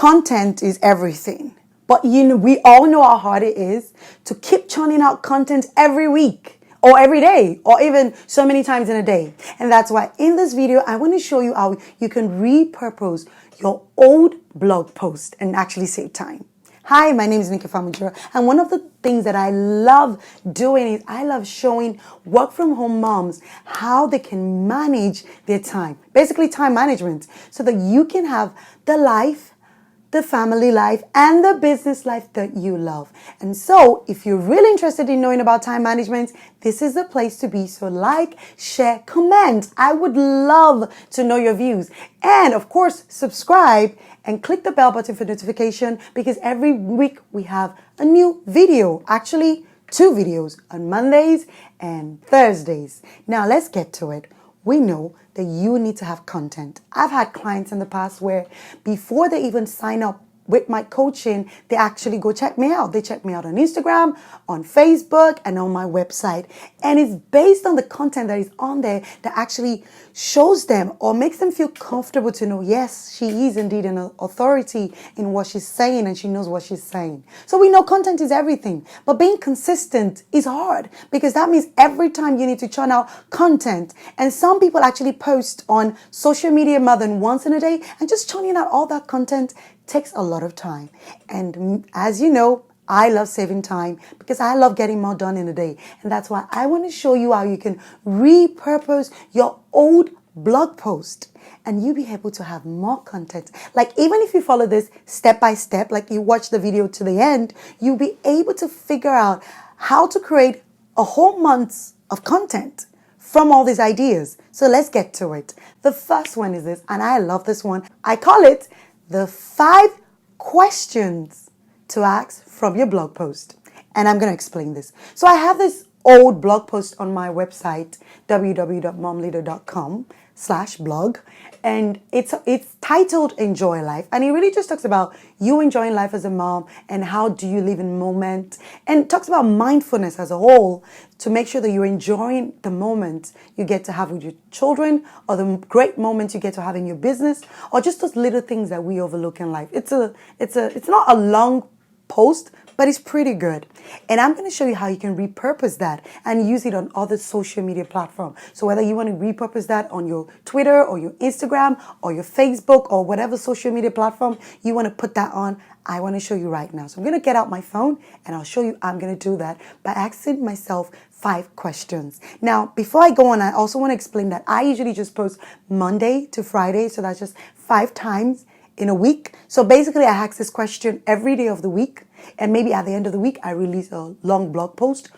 Content is everything. But we all know how hard it is to keep churning out content every week or every day or even so many times in a day. And that's why in this video, I want to show you how you can repurpose your old blog post and actually save time. Hi, my name is Nikki Famujira, and one of the things that I love doing is I love showing work from home moms how they can manage their time, basically time management, so that you can have the life, the family life, and the business life that you love. And so if you're really interested in knowing about time management, this is the place to be. So like, share, comment. I would love to know your views. And of course, subscribe and click the bell button for notification, because every week we have a new video, actually 2 videos on Mondays and Thursdays. Now let's get to it. We know that you need to have content. I've had clients in the past where before they even sign up with my coaching, they actually go check me out. They check me out on Instagram, on Facebook, and on my website. And it's based on the content that is on there that actually shows them or makes them feel comfortable to know, yes, she is indeed an authority in what she's saying and she knows what she's saying. So we know content is everything, but being consistent is hard, because that means every time you need to churn out content. And some people actually post on social media more than once in a day, and just churning out all that content takes a lot of time. And as you know, I love saving time because I love getting more done in a day. And that's why I want to show you how you can repurpose your old blog post and you'll be able to have more content. Like, even if you follow this step by step, like you watch the video to the end, you'll be able to figure out how to create a whole month of content from all these ideas. So let's get to it. The first one is this, and I love this one. I call it the 5 questions to ask from your blog post. And I'm going to explain this. So I have this old blog post on my website, www.momleader.com/blog. And it's titled Enjoy Life. And it really just talks about you enjoying life as a mom and how do you live in moment. And talks about mindfulness as a whole to make sure that you're enjoying the moment you get to have with your children, or the great moments you get to have in your business, or just those little things that we overlook in life. It's not a long post, but it's pretty good. And I'm going to show you how you can repurpose that and use it on other social media platforms. So whether you want to repurpose that on your Twitter or your Instagram or your Facebook or whatever social media platform you want to put that on, I want to show you right now. So I'm going to get out my phone and I'll show you I'm going to do that by asking myself 5 questions. Now, before I go on, I also want to explain that I usually just post Monday to Friday. So that's just 5 times in a week. So basically I ask this question every day of the week, and maybe at the end of the week I release a long blog post.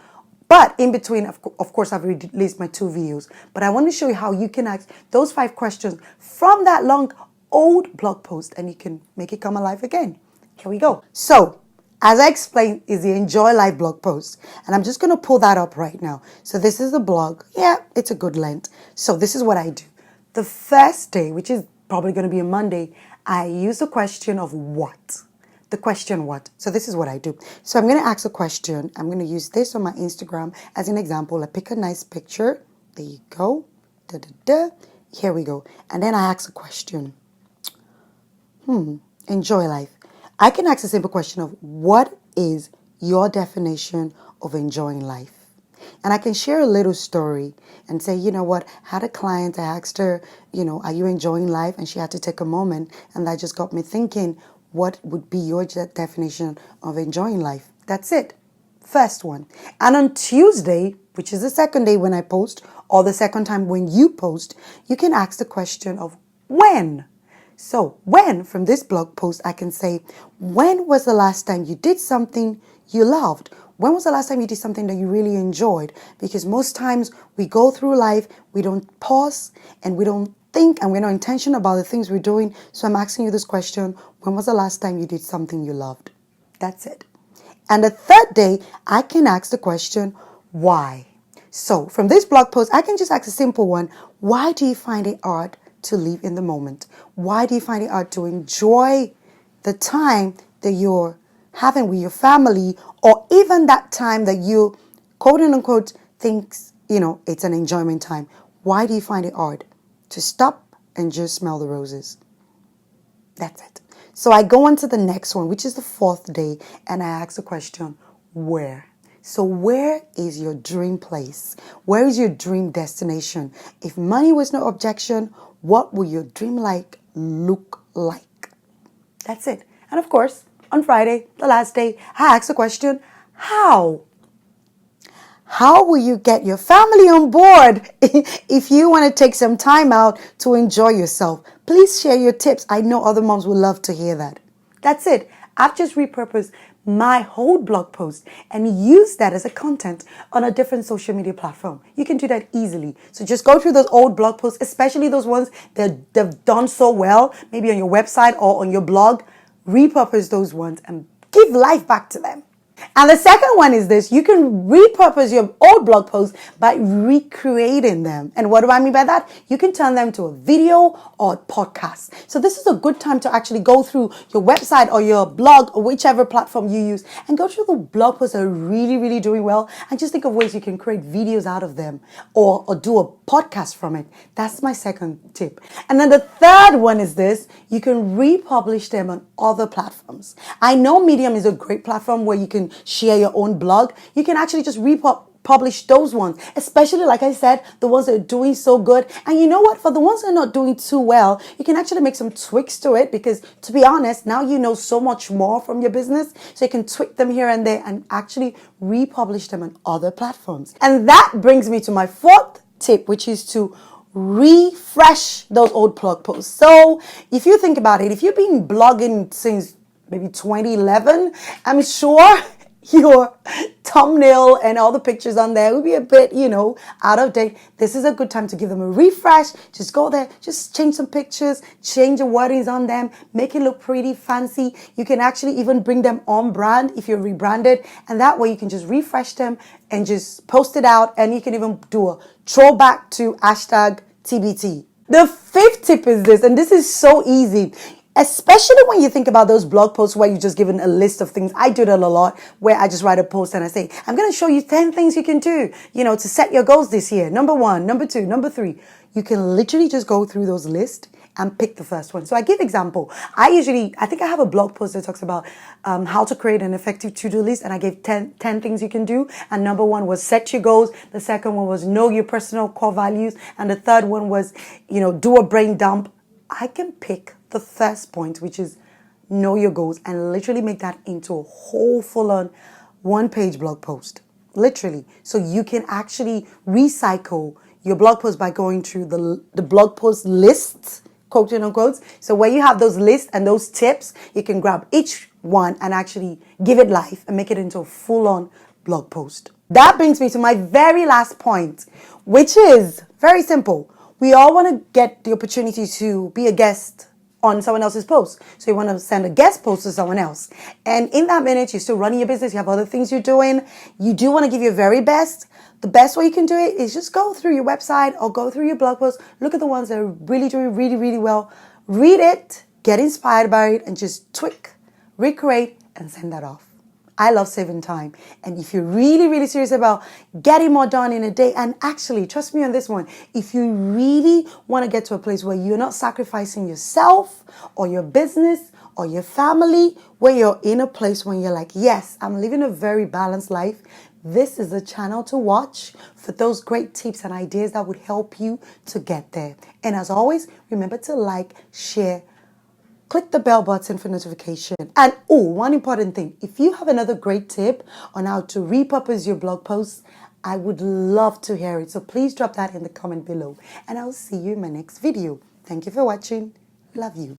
But in between, of course, I've released my 2 videos. But I want to show you how you can ask those 5 questions from that long old blog post and you can make it come alive again. Here we go. So as I explained, is the Enjoy Life blog post. And I'm just going to pull that up right now. So this is the blog. Yeah, it's a good length. So this is what I do. The first day, which is probably going to be a Monday, I use the question of what? The question what? So this is what I do. So I'm going to ask a question. I'm going to use this on my Instagram as an example. I pick a nice picture. There you go. Da, da, da. Here we go. And then I ask a question. Enjoy life. I can ask a simple question of what is your definition of enjoying life? And I can share a little story and say, you know what, had a client, I asked her, are you enjoying life? And she had to take a moment. And that just got me thinking, what would be your definition of enjoying life? That's it. First one. And on Tuesday, which is the second day when I post, or the second time when you post, you can ask the question of when. So when, from this blog post, I can say, when was the last time you did something you loved? When was the last time you did something that you really enjoyed? Because most times we go through life, we don't pause and we don't think and we're not intentional about the things we're doing. So I'm asking you this question, when was the last time you did something you loved? That's it. And the third day, I can ask the question, why? So from this blog post, I can just ask a simple one. Why do you find it hard to live in the moment? Why do you find it hard to enjoy the time that you're having with your family, or even that time that you, quote unquote, thinks, it's an enjoyment time? Why do you find it hard to stop and just smell the roses? That's it. So I go on to the next one, which is the fourth day, and I ask the question, where? So where is your dream place? Where is your dream destination? If money was no objection, what will your dream like look like? That's it. And of course, on Friday, the last day, I ask the question, how? How will you get your family on board if you want to take some time out to enjoy yourself? Please share your tips. I know other moms would love to hear that. That's it. I've just repurposed my whole blog post and use that as a content on a different social media platform. You can do that easily. So just go through those old blog posts, especially those ones that they've done so well, maybe on your website or on your blog. Repurpose those ones and give life back to them. And the second one is this: you can repurpose your old blog posts by recreating them. And what do I mean by that? You can turn them to a video or a podcast. So this is a good time to actually go through your website or your blog or whichever platform you use and go through the blog posts that are really, really doing well and just think of ways you can create videos out of them or do a podcast from it. That's my second tip. And then the third one is this: you can republish them on other platforms. I know Medium is a great platform where you can share your own blog. You can actually just republish those ones, especially, like I said, the ones that are doing so good. And you know what? For the ones that are not doing too well, you can actually make some tweaks to it because, to be honest, now you know so much more from your business. So you can tweak them here and there and actually republish them on other platforms. And that brings me to my fourth tip, which is to refresh those old blog posts. So if you think about it, if you've been blogging since maybe 2011, I'm sure your thumbnail and all the pictures on there will be a bit, out of date. This is a good time to give them a refresh. Just go there, just change some pictures, change the wordings on them, make it look pretty fancy. You can actually even bring them on brand if you're rebranded. And that way you can just refresh them and just post it out. And you can even do a throwback to hashtag TBT. The fifth tip is this, and this is so easy. Especially when you think about those blog posts where you're just given a list of things. I do that a lot, where I just write a post and I say, I'm going to show you 10 things you can do, to set your goals this year. Number 1, number 2, number 3. You can literally just go through those lists and pick the first one. So I give example. I think I have a blog post that talks about how to create an effective to-do list. And I gave 10 things you can do. And number 1 was set your goals. The second one was know your personal core values. And the third one was, do a brain dump. I can pick the first point, which is know your goals, and literally make that into a whole full-on one-page blog post. Literally. So you can actually recycle your blog post by going through the blog post lists, quote and unquote. So where you have those lists and those tips, you can grab each one and actually give it life and make it into a full-on blog post. That brings me to my very last point, which is very simple. We all want to get the opportunity to be a guest on someone else's post. So you want to send a guest post to someone else. And in that minute, you're still running your business. You have other things you're doing. You do want to give your very best. The best way you can do it is just go through your website or go through your blog post. Look at the ones that are really doing really, really well. Read it, get inspired by it, and just tweak, recreate, and send that off. I love saving time. And if you're really, really serious about getting more done in a day, and actually, trust me on this one, if you really want to get to a place where you're not sacrificing yourself or your business or your family, where you're in a place where you're like, yes, I'm living a very balanced life, this is a channel to watch for those great tips and ideas that would help you to get there. And as always, remember to like, share, click the bell button for notification. And one important thing, if you have another great tip on how to repurpose your blog posts, I would love to hear it. So please drop that in the comment below. And I'll see you in my next video. Thank you for watching. Love you.